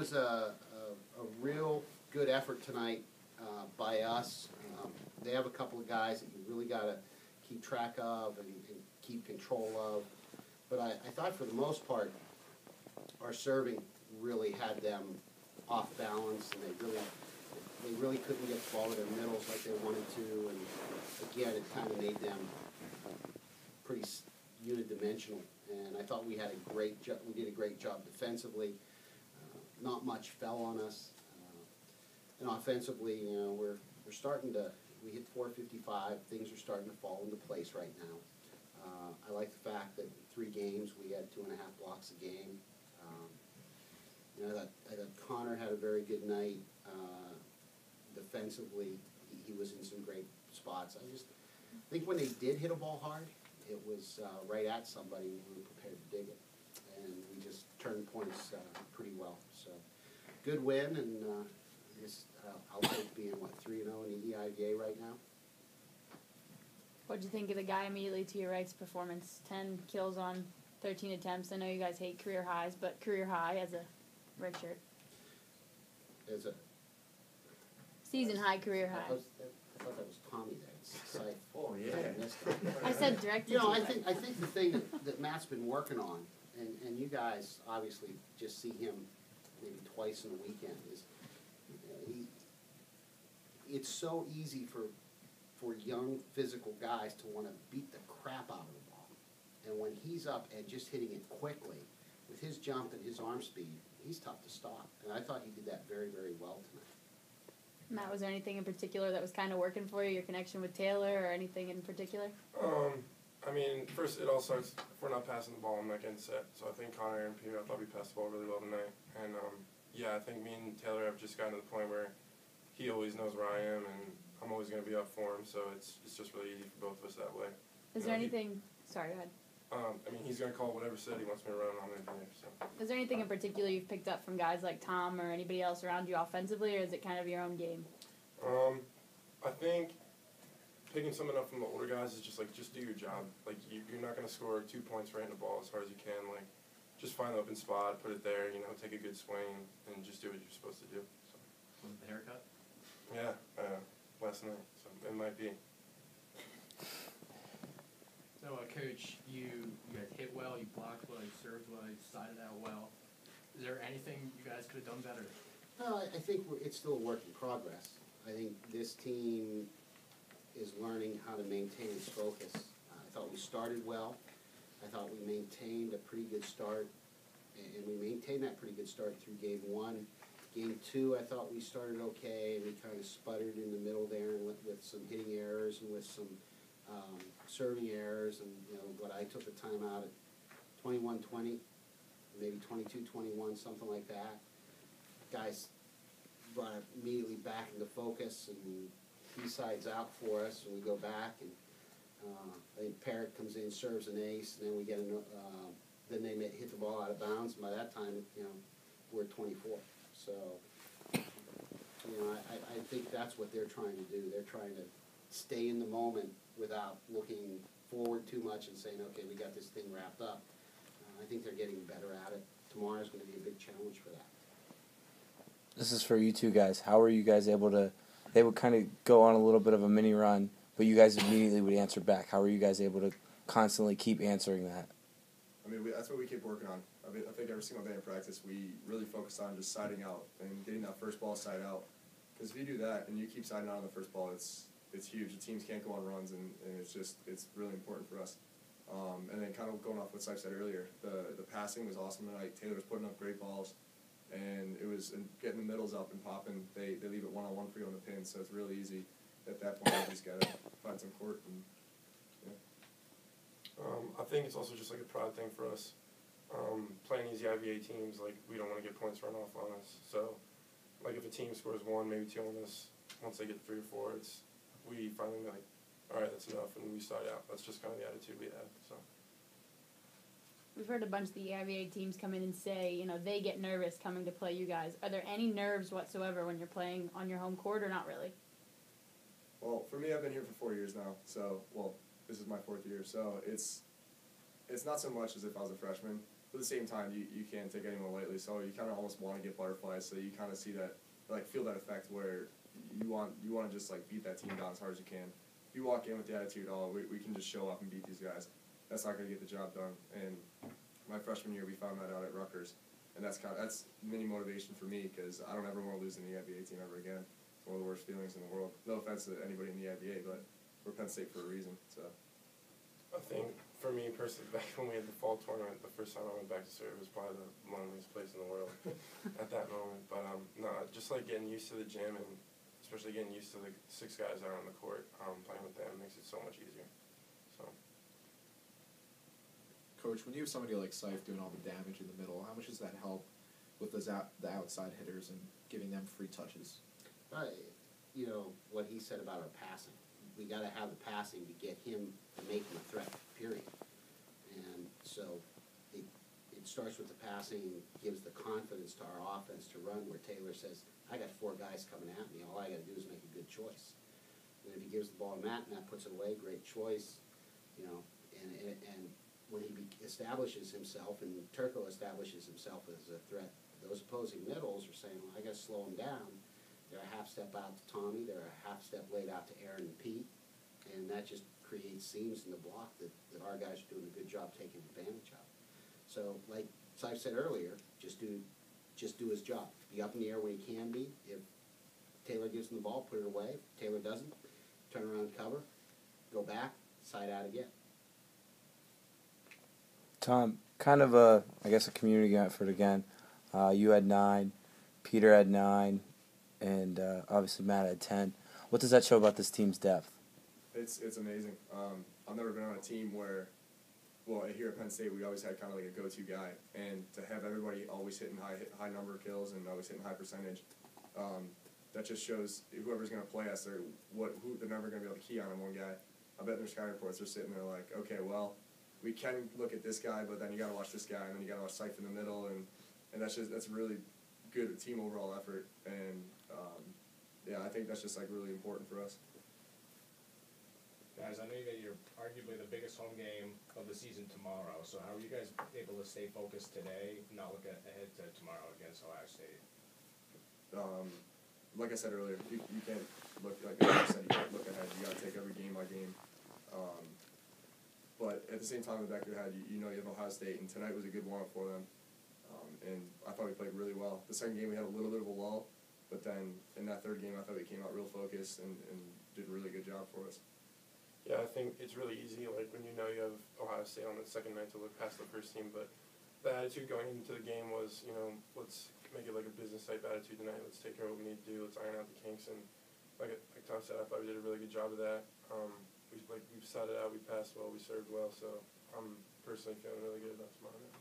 was a real good effort tonight by us. They have a couple of guys that you really got to keep track of and keep control of. But I thought for the most part, our serving really had them off balance, and they really couldn't get the ball to their middles like they wanted to. And again, it kind of made them pretty unidimensional. And I thought we had a great job. We did a great job defensively. Not much fell on us. And offensively, you know, we're starting to. We hit 455. Things are starting to fall into place right now. I like the fact that in 3 games we had 2.5 blocks a game. You know, I thought Connor had a very good night. Defensively, he was in some great spots. I think when they did hit a ball hard, it was right at somebody and we were prepared to dig it. And we just turned points pretty well. So, good win, and I'll take being, 3-0 in the EIVA right now. What did you think of the guy immediately to your right's performance? 10 kills on 13 attempts. I know you guys hate career highs, but career high as a redshirt. As a season high, career high. I thought that was Tommy there. It's Seifert. Oh, yeah. I said directed. You know, I think the thing that Matt's been working on, and you guys obviously just see him maybe twice in a weekend, is it's so easy for young physical guys to want to beat the crap out of the ball. And when he's up and just hitting it quickly, with his jump and his arm speed, he's tough to stop. And I thought he did that very, very well tonight. Matt, was there anything in particular that was kind of working for you, your connection with Taylor, or anything in particular? I mean, first it all starts, if we're not passing the ball, I'm not getting set. So I think Connor and Peter, I thought we passed the ball really well tonight. And yeah, I think me and Taylor have just gotten to the point where he always knows where I am, and I'm always going to be up for him, so it's just really easy for both of us that way. Is there anything... Sorry, go ahead. I mean, he's going to call whatever set he wants me to run on him there, so. Is there anything in particular you've picked up from guys like Tom or anybody else around you offensively, or is it kind of your own game? I think picking something up from the older guys is just do your job. Like, you're not going to score 2 points right in the ball as hard as you can. Like, just find the open spot, put it there, you know, take a good swing, and just do what you're supposed to do. So. Was it the haircut? Yeah, last night, so it might be. So, Coach, you guys hit well, you blocked well, you served well, you sided out well. Is there anything you guys could have done better? No, I think it's still a work in progress. I think this team is learning how to maintain its focus. I thought we started well. I thought we maintained a pretty good start, and we maintained that pretty good start through Game 1. Game 2, I thought we started okay, and we kind of sputtered in the middle there and with some hitting errors and with some serving errors, and you know, what I took the time out at 21-20, maybe 22-21, something like that. Guys brought it immediately back into focus, and he sides out for us, and we go back, and I think Parrott comes in, serves an ace, and then we get then they hit the ball out of bounds, and by that time, you know, we're at 24. So, you know, I think that's what they're trying to do. They're trying to stay in the moment without looking forward too much and saying, okay, we got this thing wrapped up. I think they're getting better at it. Tomorrow's going to be a big challenge for that. This is for you two guys. How were you guys able to, they would kind of go on a little bit of a mini run, but you guys immediately would answer back. How were you guys able to constantly keep answering that? I mean, that's what we keep working on. I think every single day in practice we really focus on just siding out and getting that first ball side out. Because if you do that and you keep siding out on the first ball, it's huge. The teams can't go on runs, and it's really important for us. And then kind of going off what Seif said earlier, the passing was awesome tonight. Taylor was putting up great balls, and it was getting the middles up and popping. They leave it one-on-one for you on the pin, so it's really easy. At that point, you just got to find some court. And, yeah. I think it's also just like a pride thing for us. Playing these EIVA teams, like, we don't want to get points run off on us. So, like, if a team scores 1, maybe 2 on us, once they get 3 or 4, we finally like, all right, that's enough, and we side out. That's just kind of the attitude we have. So. We've heard a bunch of the EIVA teams come in and say, you know, they get nervous coming to play you guys. Are there any nerves whatsoever when you're playing on your home court, or not really? Well, for me, I've been here for 4 years now. So, well, this is my 4th year. So it's not so much as if I was a freshman. at the same time, you can't take anyone lightly. So you kind of almost want to get butterflies. So you kind of see that, like, feel that effect where you want to just like beat that team down as hard as you can. If you walk in with the attitude, oh, we can just show up and beat these guys, that's not going to get the job done. And my freshman year, we found that out at Rutgers, and that's mini motivation for me because I don't ever want to lose in the IBA team ever again. It's one of the worst feelings in the world. No offense to anybody in the IBA, but we're Penn State for a reason. So I think for me personally, back when we had the fall tournament, the first time I went back to serve was probably the loneliest place in the world at that moment. But no, just like getting used to the gym and especially getting used to the 6 guys out on the court, playing with them makes it so much easier. So. Coach, when you have somebody like Seif doing all the damage in the middle, how much does that help with the outside hitters and giving them free touches? You know, what he said about our passing. We got to have the passing to get him to make him a threat, period. And so it starts with the passing, gives the confidence to our offense to run where Taylor says, I got 4 guys coming at me. All I got to do is make a good choice. And if he gives the ball to Matt puts it away, great choice. You know, and when he establishes himself and Turco establishes himself as a threat, those opposing middles are saying, well, I got to slow him down. They're a half step out to Tommy. They're a half step late out to Aaron and Pete. And that just creates seams in the block that our guys are doing a good job taking advantage of. So, like Seif said earlier, just do his job. Be up in the air when he can be. If Taylor gives him the ball, put it away. If Taylor doesn't, turn around, cover, go back, side out again. Tom, kind of I guess a community effort again. You had 9, Peter had 9, and obviously Matt had 10. What does that show about this team's depth? it's amazing. I've never been on a team where, well, here at Penn State, we always had kind of like a go-to guy, and to have everybody always hitting high number of kills and always hitting high percentage, that just shows whoever's going to play us, they're never going to be able to key on one guy. I bet in their scouting reports they're sitting there like, okay, well, we can look at this guy, but then you got to watch this guy, and then you got to watch Seif in the middle, and that's really good team overall effort, and yeah, I think that's just like really important for us. Guys, I know you got your arguably the biggest home game of the season tomorrow, so how are you guys able to stay focused today, not look ahead to tomorrow against Ohio State? Like I said earlier, you can't look, like I said, you can't look ahead. You got to take every game by game. But at the same time, in the back of your head, you know you have Ohio State, and tonight was a good warm-up for them. And I thought we played really well. The second game we had a little bit of a lull, but then in that third game I thought we came out real focused and did a really good job for us. Yeah, I think it's really easy, like when you know you have Ohio State on the second night to look past the first team, but the attitude going into the game was, you know, let's make it like a business type attitude tonight. Let's take care of what we need to do. Let's iron out the kinks. And like Tom said, I thought we did a really good job of that. We started out, we passed well, we served well. So I'm personally feeling really good about tomorrow night.